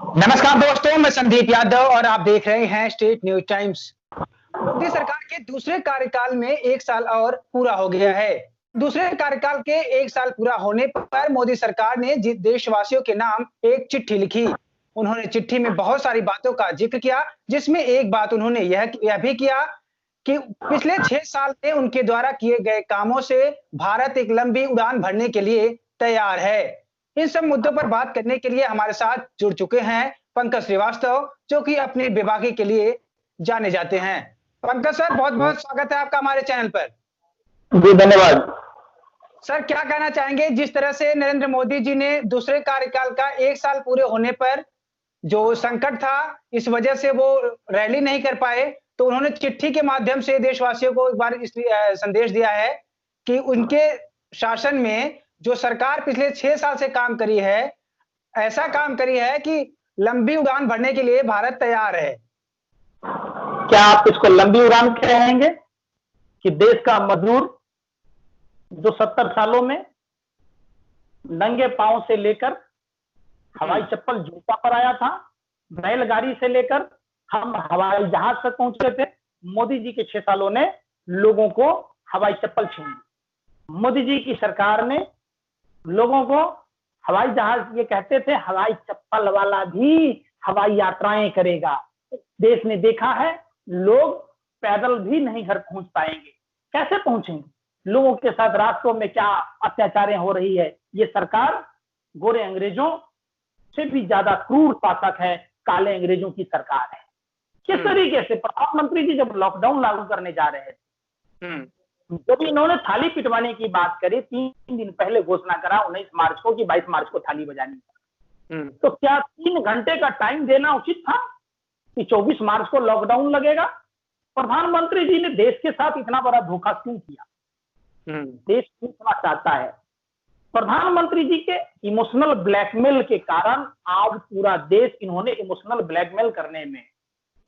नमस्कार दोस्तों, मैं संदीप यादव और आप देख रहे हैं स्टेट न्यूज टाइम्स। मोदी सरकार के दूसरे कार्यकाल में 1 साल और पूरा हो गया है। दूसरे कार्यकाल के 1 साल पूरा होने पर मोदी सरकार ने देशवासियों के नाम एक चिट्ठी लिखी। उन्होंने चिट्ठी में बहुत सारी बातों का जिक्र किया, जिसमें एक बात उन्होंने यह भी किया कि पिछले 6 साल में उनके द्वारा किए गए कामों से भारत एक लंबी उड़ान भरने के लिए तैयार है। इन सब मुद्दों पर बात करने के लिए हमारे साथ जुड़ चुके हैं पंकज श्रीवास्तव, जो कि अपने विभाग के लिए जाने जाते हैं। पंकज सर, बहुत बहुत स्वागत है आपका हमारे चैनल पर। जी धन्यवाद। सर, क्या कहना चाहेंगे, जिस तरह से नरेंद्र मोदी जी ने दूसरे कार्यकाल का 1 साल पूरे होने पर जो संकट था, इस वजह से वो रैली नहीं कर पाए, तो उन्होंने चिट्ठी के माध्यम से देशवासियों को एक बार संदेश दिया है कि उनके शासन में जो सरकार पिछले 6 साल से काम करी है, ऐसा काम करी है कि लंबी उड़ान भरने के लिए भारत तैयार है। क्या आप इसको लंबी उड़ान कहेंगे कि देश का मजदूर जो 70 सालों में नंगे पांव से लेकर हवाई चप्पल जूता पर आया था, बैलगाड़ी से लेकर हम हवाई जहाज तक पहुंचे थे, मोदी जी के 6 सालों ने लोगों को हवाई चप्पल छीन ली। मोदी जी की सरकार ने लोगों को हवाई जहाज, ये कहते थे हवाई चप्पल वाला भी हवाई यात्राएं करेगा। देश ने देखा है लोग पैदल भी नहीं घर पहुंच पाएंगे, कैसे पहुंचेंगे? लोगों के साथ रास्तों में क्या अत्याचारें हो रही है। ये सरकार गोरे अंग्रेजों से भी ज्यादा क्रूर शासक है, काले अंग्रेजों की सरकार है। किस तरीके से प्रधानमंत्री जी जब लॉकडाउन लागू करने जा रहे थे, जब इन्होंने थाली पिटवाने की बात करी, 3 दिन पहले घोषणा करा 19 मार्च को कि 22 मार्च को थाली बजानी है, तो क्या 3 घंटे का टाइम देना उचित था कि 24 मार्च को लॉकडाउन लगेगा? प्रधानमंत्री जी ने देश के साथ इतना बड़ा धोखा क्यों किया? देश पूछना चाहता है। प्रधानमंत्री जी के इमोशनल ब्लैकमेल के कारण आज पूरा देश, इन्होंने इमोशनल ब्लैकमेल करने में,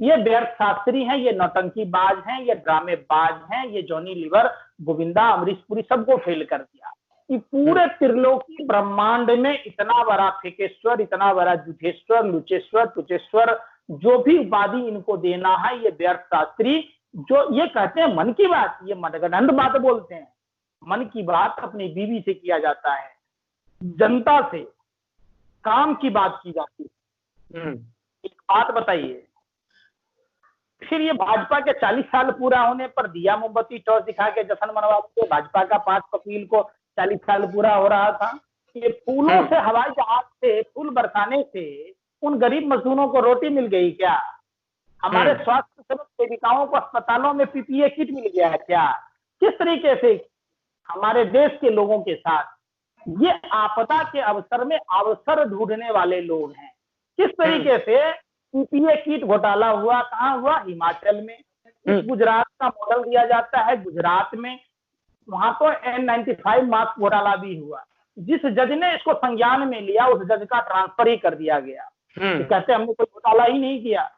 ये व्यर्थ शास्त्री हैं, ये नौटंकीबाज हैं, ये ड्रामेबाज हैं, ये जॉनी लीवर, गोविंदा, अमरीश पुरी सबको फेल कर दिया। कि पूरे त्रिलोकी ब्रह्मांड में इतना बड़ा फेकेश्वर, इतना बड़ा जुठेश्वर, लुचेश्वर, तुचेश्वर, जो भी उपाधि इनको देना है, ये व्यर्थ शास्त्री जो ये कहते हैं मन की बात, ये मनगढ़ंत बात बोलते हैं। मन की बात अपनी बीवी से किया जाता है, जनता से काम की बात की जाती है। एक बात बताइए, फिर ये भाजपा के 40 साल पूरा होने पर दिया मोमबत्ती टॉर्च दिखा के जश्न मनवाते। भाजपा का 5 अप्रैल को 40 साल पूरा हो रहा था। ये फूलों से, हवाई जहाज से फूल बरसाने से उन गरीब मजदूरों को रोटी मिल गई क्या? हमारे स्वास्थ्य सेविकाओं को अस्पतालों में पीपीए किट मिल गया है क्या? किस तरीके से हमारे देश के लोगों के साथ ये आपदा के अवसर में अवसर ढूंढने वाले लोग हैं। किस तरीके से पीपीए किट घोटाला हुआ? कहां हुआ? हिमाचल में। गुजरात का मॉडल दिया जाता है गुजरात में, वहां तो N95 मास्क घोटाला भी हुआ। जिस जज ने इसको संज्ञान में लिया, उस जज का ट्रांसफर ही कर दिया गया। तो कहते हमने कोई घोटाला ही नहीं किया।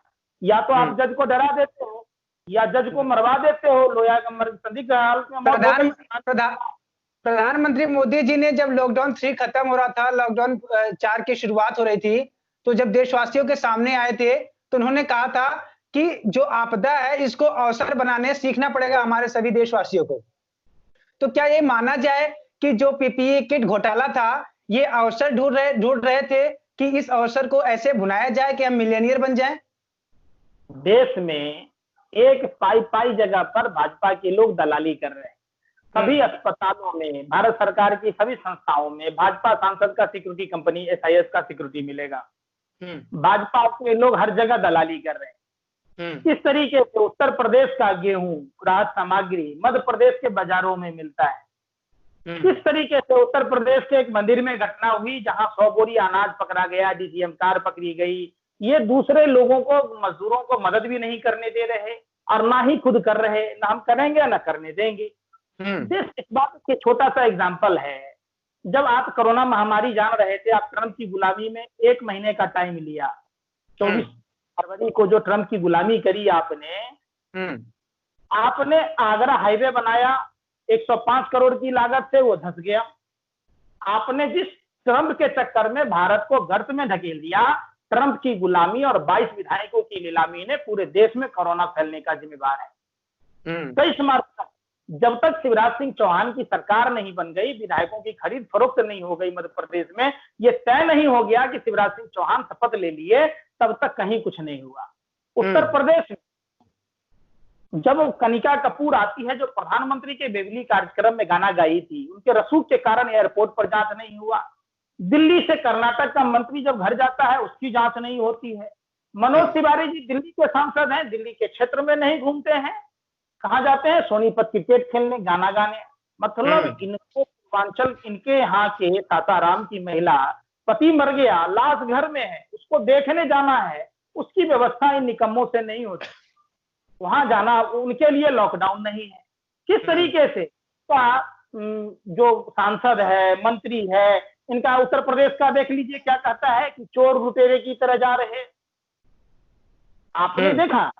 या तो आप जज को डरा देते हो या जज को मरवा देते हो। लोया संदिग्ध हालत में प्रधानमंत्री मोदी जी ने जब लॉकडाउन 3 खत्म हो रहा था, लॉकडाउन 4 की शुरुआत हो रही थी, तो जब देशवासियों के सामने आए थे, तो उन्होंने कहा था कि जो आपदा है इसको अवसर बनाने सीखना पड़ेगा हमारे सभी देशवासियों को। तो क्या ये माना जाए कि जो पीपीई किट घोटाला था, ये अवसर ढूंढ रहे थे कि इस अवसर को ऐसे भुनाया जाए कि हम मिलियनियर बन जाएं? देश में एक पाई जगह पर भाजपा के लोग दलाली कर रहे हैं। सभी अस्पतालों में, भारत सरकार की सभी संस्थाओं में भाजपा सांसद का सिक्योरिटी कंपनी SIS का सिक्योरिटी मिलेगा। भाजपा के लोग हर जगह दलाली कर रहे हैं। किस तरीके से उत्तर प्रदेश का गेहूं, राहत सामग्री मध्य प्रदेश के बाजारों में मिलता है। किस तरीके से उत्तर प्रदेश के एक मंदिर में घटना हुई जहां 100 बोरी अनाज पकड़ा गया, DCM कार पकड़ी गई। ये दूसरे लोगों को, मजदूरों को मदद भी नहीं करने दे रहे और ना ही खुद कर रहे, ना हम करेंगे ना करने देंगे। इस बात के छोटा सा एग्जाम्पल है, जब आप कोरोना महामारी जान रहे थे, आप ट्रंप की गुलामी में 1 महीने का टाइम लिया। 24 फरवरी को जो ट्रंप की गुलामी करी आपने आगरा हाईवे बनाया 105 करोड़ की लागत से, वो धंस गया। आपने जिस ट्रंप के चक्कर में भारत को गर्त में ढकेल दिया, ट्रंप की गुलामी और 22 विधायकों की नीलामी ने पूरे देश में कोरोना फैलने का जिम्मेदार है। कई मार्च तक, जब तक शिवराज सिंह चौहान की सरकार नहीं बन गई, विधायकों की खरीद फरोख्त नहीं हो गई मध्य प्रदेश में, ये तय नहीं हो गया कि शिवराज सिंह चौहान शपथ ले लिए, तब तक कहीं कुछ नहीं हुआ। उत्तर प्रदेश में जब कनिका कपूर आती है, जो प्रधानमंत्री के बेवली कार्यक्रम में गाना गाई थी, उनके रसूख के कारण एयरपोर्ट पर जांच नहीं हुआ। दिल्ली से कर्नाटक का मंत्री जब घर जाता है, उसकी जांच नहीं होती है। मनोज तिवारी जी दिल्ली के सांसद हैं, दिल्ली के क्षेत्र में नहीं घूमते हैं, कहां जाते हैं? सोनीपत क्रिकेट खेलने, गाना गाने। मतलब इनको पूर्वांचल, इनके यहाँ के सासाराम की महिला, पति मर गया, लाश घर में है, उसको देखने जाना है, उसकी व्यवस्था इन निकम्मों से नहीं होती। वहां जाना उनके लिए लॉकडाउन नहीं है। किस तरीके से जो सांसद है, मंत्री है, इनका उत्तर प्रदेश का देख लीजिए क्या कहता है कि चोर लुटेरे की तरह जा रहे। आपने देखा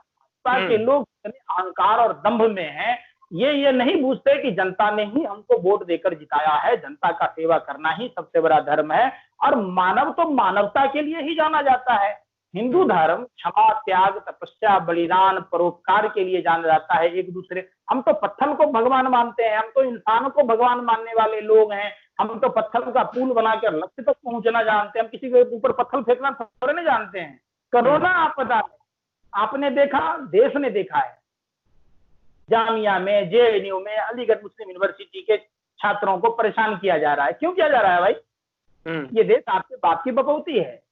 के लोग अहंकार और दंभ में हैं, ये नहीं बूझते कि जनता ने ही हमको वोट देकर जिताया है, जनता का सेवा करना ही सबसे बड़ा धर्म है, और मानव तो मानवता के लिए ही जाना जाता है। हिंदू धर्म क्षमा, त्याग, तपस्या, बलिदान, परोपकार के लिए जाना जाता है। एक दूसरे, हम तो पत्थर को भगवान मानते हैं, हम तो इंसानों को भगवान मानने वाले लोग हैं, हम तो पत्थर का पुल बनाकर लक्ष्य तक पहुंचना जानते हैं, हम किसी के ऊपर पत्थर फेंकना थोड़े नहीं जानते हैं। कोरोना आपदा आपने देखा, देश ने देखा है, जामिया में, जेएनयू में, अलीगढ़ मुस्लिम यूनिवर्सिटी के छात्रों को परेशान किया जा रहा है। क्यों किया जा रहा है भाई? ये देश आपके बाप की बकौती है।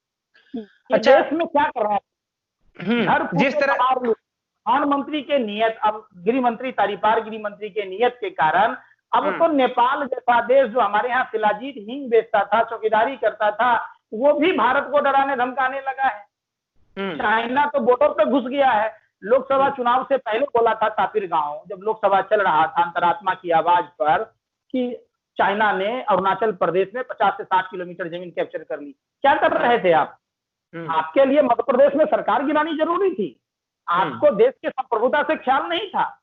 अच्छा, देश में क्या कर रहा है? जिस तरह प्रधानमंत्री के नियत, अब गृह मंत्री तारीपार गृह मंत्री के नियत के कारण अब तो नेपाल जैसा देश, जो हमारे यहाँ शिलाजीत हींग बेचता था, चौकीदारी करता था, वो भी भारत को डराने धमकाने लगा है। चाइना तो बॉर्डर पे घुस गया है। लोकसभा चुनाव से पहले बोला था तापिर गांव, जब लोकसभा चल रहा था, अंतरात्मा की आवाज पर, कि चाइना ने अरुणाचल प्रदेश में 50 से 60 किलोमीटर जमीन कैप्चर कर ली। क्या कर रहे थे आप? आपके लिए मध्य प्रदेश में सरकार गिरानी जरूरी थी, आपको देश के संप्रभुता से ख्याल नहीं था।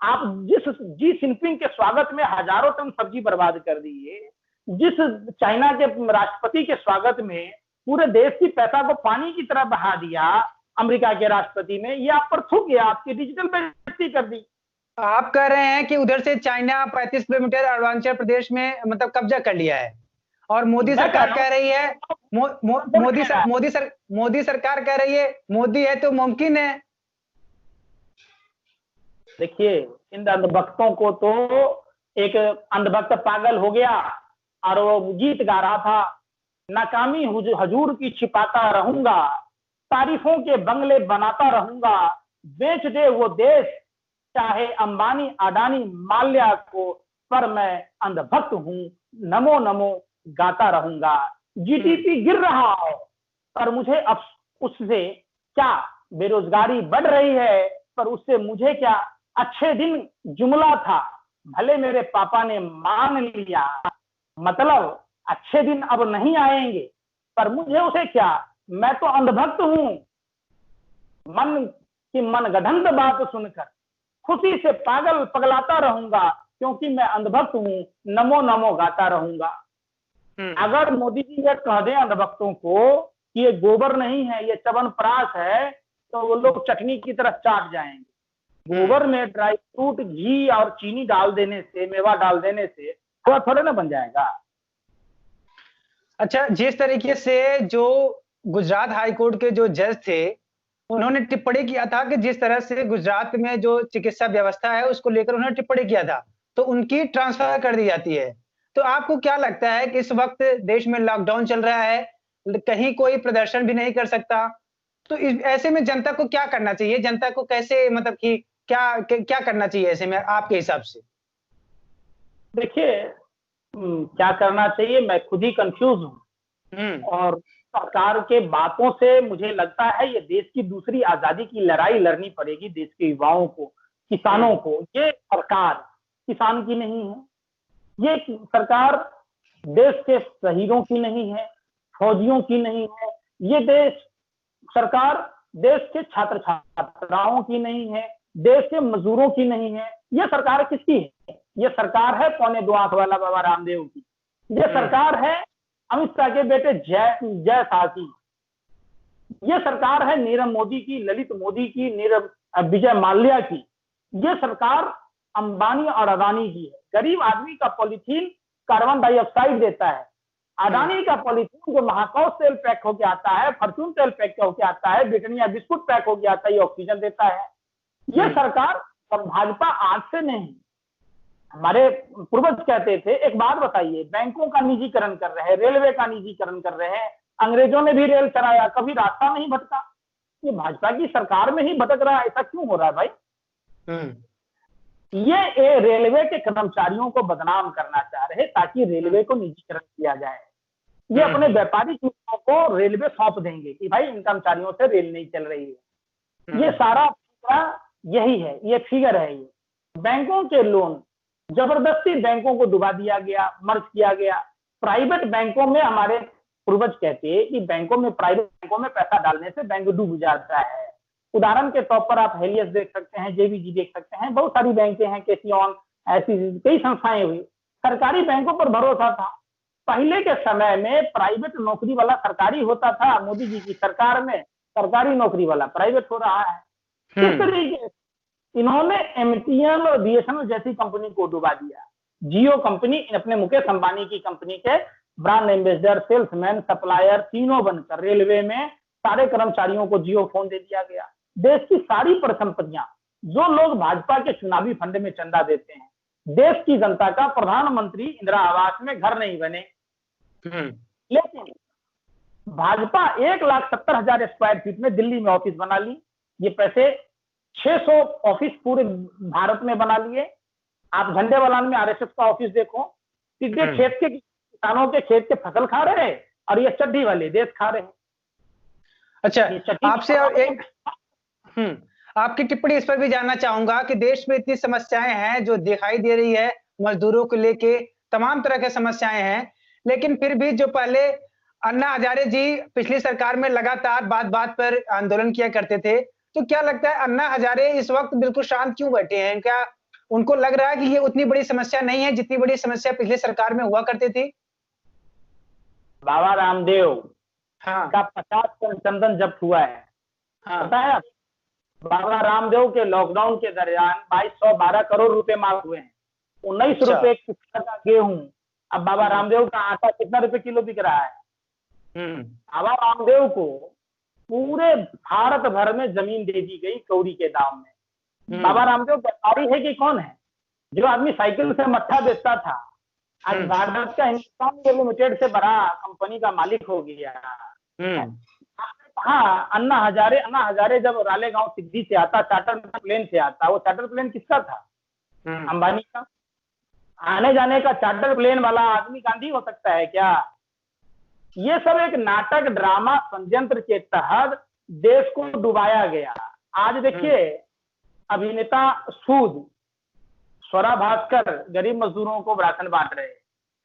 आप जिस जी जिनपिंग के स्वागत में हजारों टन सब्जी बर्बाद कर दिए, जिस चाइना के राष्ट्रपति के स्वागत में पूरे देश की पैसा को पानी की तरह बहा दिया अमेरिका के राष्ट्रपति ने, ये आप पर थूक गया, आपकी डिजिटल बेइज्जती कर दी। आप कह रहे हैं कि उधर से चाइना 35 किलोमीटर अरुणाचल प्रदेश में मतलब कब्जा कर लिया है, और मोदी सरकार कह रही है, मोदी सरकार कह रही है मोदी है तो मुमकिन है। देखिए, इन अंधभक्तों को तो, एक अंधभक्त पागल हो गया और वो गीत गा रहा था, नाकामी हजूर की छिपाता रहूंगा, तारीफों के बंगले बनाता रहूंगा, बेच दे वो देश चाहे अंबानी अडानी माल्या को, पर मैं अंधभक्त हूं, नमो नमो गाता रहूंगा। जीडीपी गिर रहा है पर मुझे अब उससे क्या, बेरोजगारी बढ़ रही है पर उससे मुझे क्या, अच्छे दिन जुमला था भले मेरे पापा ने मान लिया, मतलब अच्छे दिन अब नहीं आएंगे पर मुझे उसे क्या, मैं तो अंधभक्त हूं। मन की मनगढ़ंत बात सुनकर खुशी से पागल पगलाता रहूंगा, क्योंकि मैं अंधभक्त हूं, नमो नमो गाता रहूंगा। अगर मोदी जी ये कह दें अंधभक्तों को कि ये गोबर नहीं है, ये च्यवनप्राश है, तो वो लोग चटनी की तरह चाट जाएंगे। गोबर में ड्राई फ्रूट, घी और चीनी डाल देने से, मेवा डाल देने से थोड़ा थोड़ा ना बन जाएगा। अच्छा, जिस तरीके से जो गुजरात हाईकोर्ट के जो जज थे, उन्होंने टिप्पणी किया था कि जिस तरह से गुजरात में जो चिकित्सा व्यवस्था है उसको लेकर उन्होंने टिप्पणी किया था, तो उनकी ट्रांसफर कर दी जाती है। तो आपको क्या लगता है कि इस वक्त देश में लॉकडाउन चल रहा है, कहीं कोई प्रदर्शन भी नहीं कर सकता, तो ऐसे में जनता को क्या करना चाहिए? जनता को कैसे, मतलब कि क्या करना चाहिए ऐसे में आपके हिसाब से? देखिए, क्या करना चाहिए, मैं खुद ही कंफ्यूज हूं, और सरकार के बातों से मुझे लगता है ये देश की दूसरी आजादी की लड़ाई लड़नी पड़ेगी देश के युवाओं को, किसानों को। ये सरकार किसान की नहीं है, ये सरकार देश के शहीदों की नहीं है, फौजियों की नहीं है, ये देश सरकार देश के छात्र छात्राओं की नहीं है, देश के मजदूरों की नहीं है। ये सरकार किसकी है? ये सरकार है पौने 2 आंख वाला बाबा रामदेव की। ये सरकार है अमित शाह के बेटे जय शाह की। ये सरकार है नीरव मोदी की, ललित मोदी की, नीरव विजय माल्या की। ये सरकार अंबानी और अदानी की है। गरीब आदमी का पॉलिथीन कार्बन डाइऑक्साइड देता है, अदानी का पॉलिथीन जो महाकाल तेल पैक होके आता है, फॉर्चून तेल पैक होके आता है, ब्रिटानिया बिस्कुट पैक होके आता है, ये ऑक्सीजन देता है। ये सरकार और भाजपा आज से नहीं, हमारे पूर्वज कहते थे। एक बात बताइए, बैंकों का निजीकरण कर रहे हैं, रेलवे का निजीकरण कर रहे हैं, अंग्रेजों ने भी रेल चलाया, कभी रास्ता नहीं भटका। ये भाजपा की सरकार में ही भटक रहा है, ऐसा क्यों हो रहा है भाई? ये रेलवे के कर्मचारियों को बदनाम करना चाह रहे ताकि रेलवे को निजीकरण किया जाए। ये अपने व्यापारिक मित्रों को रेलवे सौंप देंगे कि भाई इन कर्मचारियों से रेल नहीं चल रही है। ये सारा यही है, ये फिगर है। ये बैंकों के लोन जबरदस्ती बैंकों को डुबा दिया गया, मर्ज किया गया। प्राइवेट बैंकों में हमारे पूर्वज कहते हैं कि बैंकों में, प्राइवेट बैंकों में पैसा डालने से बैंक डूब जाता है। उदाहरण के तौर पर आप हेलियस देख सकते हैं, जेबीजी देख सकते हैं, बहुत सारी बैंकें हैं, केसियन, ऐसी कई संस्थाएं हुई। सरकारी बैंकों पर भरोसा था। पहले के समय में प्राइवेट नौकरी वाला सरकारी होता था, मोदी जी की सरकार में सरकारी नौकरी वाला प्राइवेट हो रहा है। किस तरीके इन्होंने एमटीएन और बीएसएनएल जैसी कंपनी को डुबा दिया। जियो कंपनी अपने मुकेश अंबानी की कंपनी के ब्रांड एम्बेसडर, सेल्समैन, सप्लायर तीनों बनकर रेलवे में सारे कर्मचारियों को जियो फोन दे दिया गया। देश की सारी परिसंपत्तियां, जो लोग भाजपा के चुनावी फंड में चंदा देते हैं, देश की जनता का प्रधानमंत्री इंदिरा आवास में घर नहीं बने, लेकिन भाजपा 1,70,000 स्क्वायर फीट में दिल्ली में ऑफिस बना ली। ये पैसे 600 ऑफिस पूरे भारत में बना लिए। आप झंडेवालान में आरएसएस का ऑफिस देखो, सीधे खेत के किसानों के खेत के फसल खा रहे हैं और ये चड्डी वाले देश खा रहे हैं। अच्छा, आपसे और एक आपकी टिप्पणी इस पर भी जानना चाहूंगा कि देश में इतनी समस्याएं हैं जो दिखाई दे रही है, मजदूरों को लेके तमाम तरह की समस्याएं हैं, लेकिन फिर भी जो पहले अन्ना हजारे जी पिछली सरकार में लगातार बात-बात पर आंदोलन किया करते थे, तो क्या लगता है अन्ना हजारे इस वक्त बिल्कुल शांत क्यों बैठे हैं? क्या उनको लग रहा है कि ये उतनी बड़ी समस्या नहीं है जितनी बड़ी समस्या पिछली सरकार में हुआ करती थी? बाबा रामदेव का 50 टन चंदन जब्त हुआ है। पता है आप? बाबा रामदेव के लॉकडाउन के दरमियान 2212 करोड़ रुपए मांग हुए हैं। 19 रुपए का गेहूं, अब बाबा रामदेव का आटा कितना रुपए किलो बिक रहा है? बाबा रामदेव को पूरे भारत भर में जमीन दे दी गई कौड़ी के दाम में। बाबा रामदेव व्यापारी है कि कौन है? जो आदमी साइकिल से मट्ठा बेचता था, आज भारत का हिंदुस्तान लिमिटेड से बड़ा कंपनी का मालिक हो गया। हाँ, अन्ना हजारे जब रालेगांव सिद्धि से आता, चार्टर प्लेन से आता, वो चार्टर प्लेन किसका था? अंबानी का। आने जाने का चार्टर प्लेन वाला आदमी गांधी हो सकता है क्या? ये सब एक नाटक, ड्रामा, षड्यंत्र के तहत देश को डुबाया गया। आज देखिए, अभिनेता सूद, स्वरा भास्कर गरीब मजदूरों को राशन बांट रहे,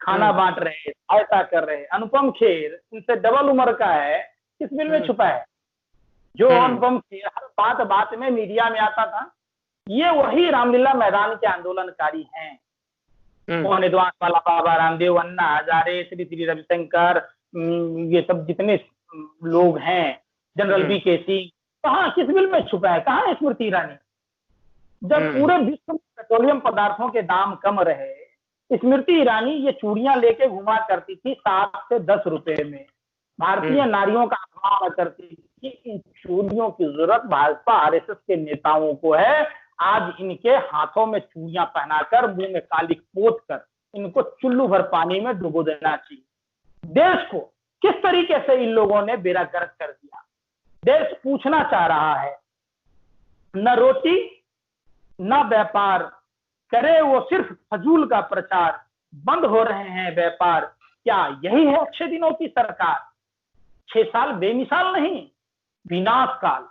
खाना बांट रहे, ऐसा कर रहे। अनुपम खेर इनसे डबल उम्र का है, किस बिल में छुपा है? जो अनुपम खेर हर बात में मीडिया में आता था, ये वही रामलीला मैदान के आंदोलनकारी हैं। मोहन वाला, बाबा रामदेव, अन्ना हजारे, श्री श्री रविशंकर, ये सब जितने लोग हैं, जनरल वीके सिंह, कहाँ किस बिल में छुपा है? कहाँ है स्मृति ईरानी? जब पूरे विश्व में पेट्रोलियम पदार्थों के दाम कम रहे, स्मृति ईरानी ये चूड़ियां लेके घुमा करती थी 7 से 10 रुपए में। भारतीय नारियों का अपमान करती थी। इन चूड़ियों की जरूरत भाजपा आरएसएस के नेताओं को है। आज इनके हाथों में चूड़ियां पहनाकर, मुंह में कालिक पोत कर इनको चुल्लू भर पानी में डुबो देना चाहिए। देश को किस तरीके से इन लोगों ने बेरागर्क कर दिया। देश पूछना चाह रहा है, न रोटी न व्यापार करे वो सिर्फ फजूल का प्रचार, बंद हो रहे हैं व्यापार। क्या यही है अच्छे दिनों की सरकार? 6 साल बेमिसाल नहीं, विनाश काल।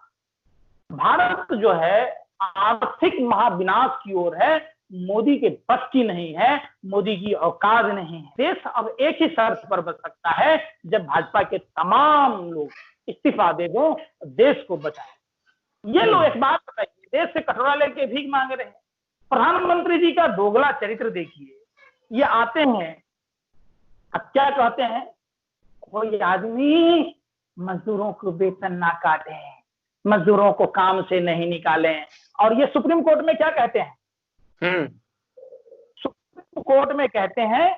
भारत जो है आर्थिक महाविनाश की ओर है। मोदी के बस की नहीं है, मोदी की औकात नहीं है। देश अब एक ही शर्त पर बच सकता है, जब भाजपा के तमाम लोग इस्तीफा दे दो, देश को बचाए। ये लोग एक बात बताइए, देश से कटोरा लेके भीख मांग रहे हैं। प्रधानमंत्री जी का दोगला चरित्र देखिए। ये आते हैं, अब क्या कहते हैं, कोई आदमी मजदूरों को वेतन ना काटें, मजदूरों को काम से नहीं निकालें। और ये सुप्रीम कोर्ट में क्या कहते हैं? सुप्रीम कोर्ट में कहते हैं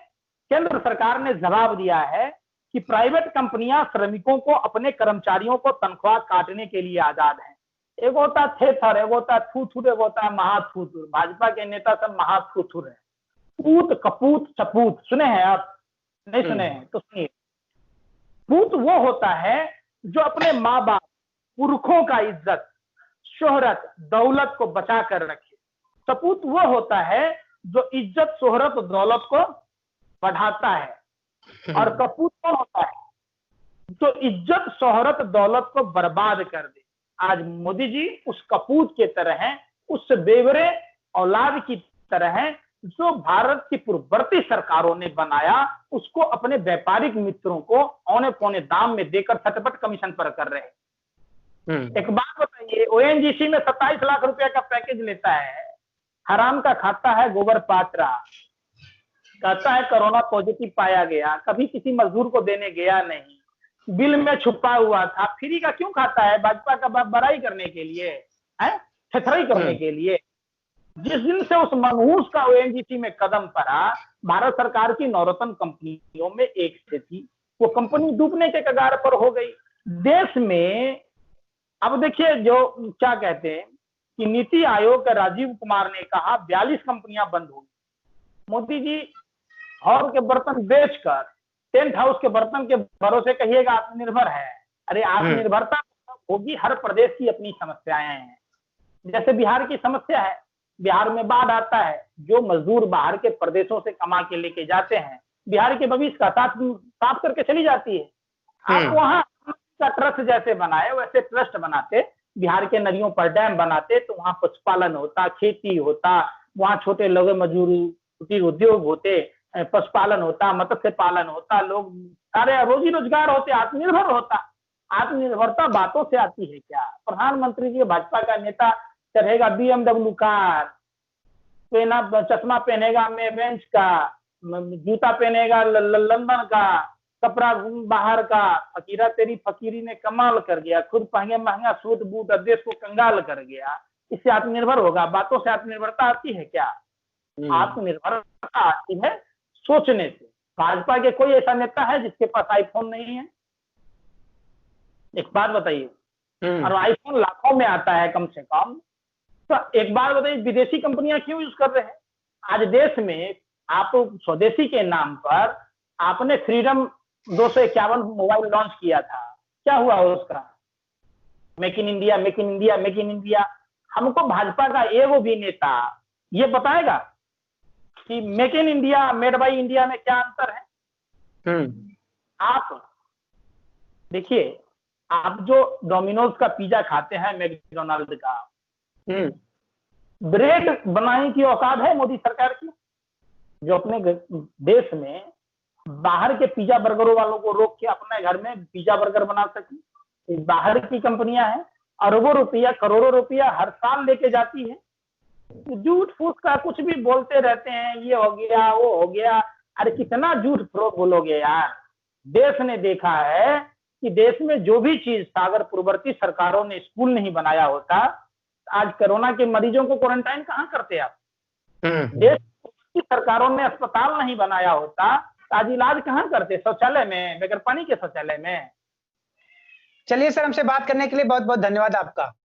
केंद्र सरकार ने जवाब दिया है कि प्राइवेट कंपनियां श्रमिकों को, अपने कर्मचारियों को तनख्वाह काटने के लिए आजाद हैं। एक होता है थेथर, एक होता है थूथुर, एक होता है महाथूथुर। भाजपा के नेता सब महाथूथुर है। पूत, कपूत, चपूत सुने हैं आप? नहीं सुने हैं तो सुनिए। पूत वो होता है जो अपने माँ बाप, पुरखों का इज्जत, शोहरत, दौलत को बचा कर रखे। सपूत वो होता है जो इज्जत, शोहरत, दौलत को बढ़ाता है। और कपूत कौन होता है? जो इज्जत, शोहरत, दौलत को बर्बाद कर दे। आज मोदी जी उस कपूत के तरह हैं, उस बेवरे औलाद की तरह हैं जो भारत की पूर्ववर्ती सरकारों ने बनाया, उसको अपने व्यापारिक मित्रों को औने पौने दाम में देकर सटपट कमीशन पर कर रहे हैं। एक बात बताइए, ओएनजीसी में 27 लाख रुपए का पैकेज लेता है, हराम का खाता है गोबर पात्रा, कहता है कोरोना पॉजिटिव पाया गया, कभी किसी मजदूर को देने गया नहीं, बिल में छुपा हुआ था। फ्री का क्यों खाता है? भाजपा का बड़ाई करने के लिए है, छेथराई करने के लिए। जिस दिन से उस मनहूस का ओएनजीसी में कदम पड़ा, भारत सरकार की नवरत्न कंपनियों में एक से थी, वो कंपनी डूबने के कगार पर हो गई। देश में अब देखिए, जो क्या कहते हैं कि नीति आयोग का राजीव कुमार ने कहा 42 कंपनियां बंद होगी। मोदी जी हॉल के बर्तन बेचकर टेंट हाउस के बर्तन के भरोसे कहिएगा आत्मनिर्भर है। अरे आत्मनिर्भरता होगी, हर प्रदेश की अपनी समस्याएं हैं। जैसे बिहार की समस्या है, बिहार में बाढ़ आता है, जो मजदूर बाहर के प्रदेशों से कमा के लेके जाते हैं, बिहार के भविष्य का साफ करके चली जाती है। आप वहां का ट्रस्ट जैसे बनाए, वैसे ट्रस्ट बनाते, बिहार के नदियों पर डैम बनाते, तो वहां पशुपालन होता, खेती होता, वहां छोटे लघु मजदूरी कुटीर उद्योग होते, पशुपालन होता, मत्स्य पालन होता, लोग सारे रोजी रोजगार होते, आत्मनिर्भर होता। आत्मनिर्भरता बातों से आती है क्या? प्रधानमंत्री जी भाजपा का नेता चढ़ेगा BMW कार, चश्मा पहनेगा बेंच का, जूता पहनेगा लंदन का, कपड़ा बाहर का। फकीरा तेरी फकीरी ने कमाल कर गया, खुद पहने महंगा सूट बूट, देश को कंगाल कर गया। इससे आत्मनिर्भर होगा? बातों से आत्मनिर्भरता आती है क्या? आत्मनिर्भरता आती है सोचने से। भाजपा के कोई ऐसा नेता है जिसके पास आईफोन नहीं है? एक बात बताइए। और आईफोन लाखों में आता है कम से कम। तो एक बात बताइए, विदेशी कंपनियां क्यों यूज कर रहे हैं? आज देश में आप स्वदेशी के नाम पर आपने फ्रीडम 251 मोबाइल लॉन्च किया था, क्या हुआ उसका? Make in India, make in India, make in India. हमको भाजपा का एगो भी नेता ये बताएगा कि make in India, made by India में क्या अंतर है? आप देखिए, आप जो डोमिनोज का पिज्जा खाते हैं, मैकडोनाल्ड का, ब्रेड बनाने की औकात है मोदी सरकार की, जो अपने देश में बाहर के पिज्जा बर्गरों वालों को रोक के अपने घर में पिज्जा बर्गर बना सके? बाहर की कंपनियां हैं, अरबों रुपया, करोड़ों रुपया हर साल लेके जाती है। झूठ फूस का कुछ भी बोलते रहते हैं, ये हो गया, वो हो गया। अरे कितना झूठ फरोख बोलोगे यार? देश ने देखा है कि देश में जो भी चीज था, अगर पूर्ववर्ती सरकारों ने स्कूल नहीं बनाया होता, आज कोरोना के मरीजों को क्वारंटाइन कहाँ करते आप? देश की सरकारों ने अस्पताल नहीं बनाया होता, आज इलाज कहाँ करते? शौचालय में, बगैर पानी के शौचालय में। चलिए सर, हमसे बात करने के लिए बहुत बहुत धन्यवाद आपका।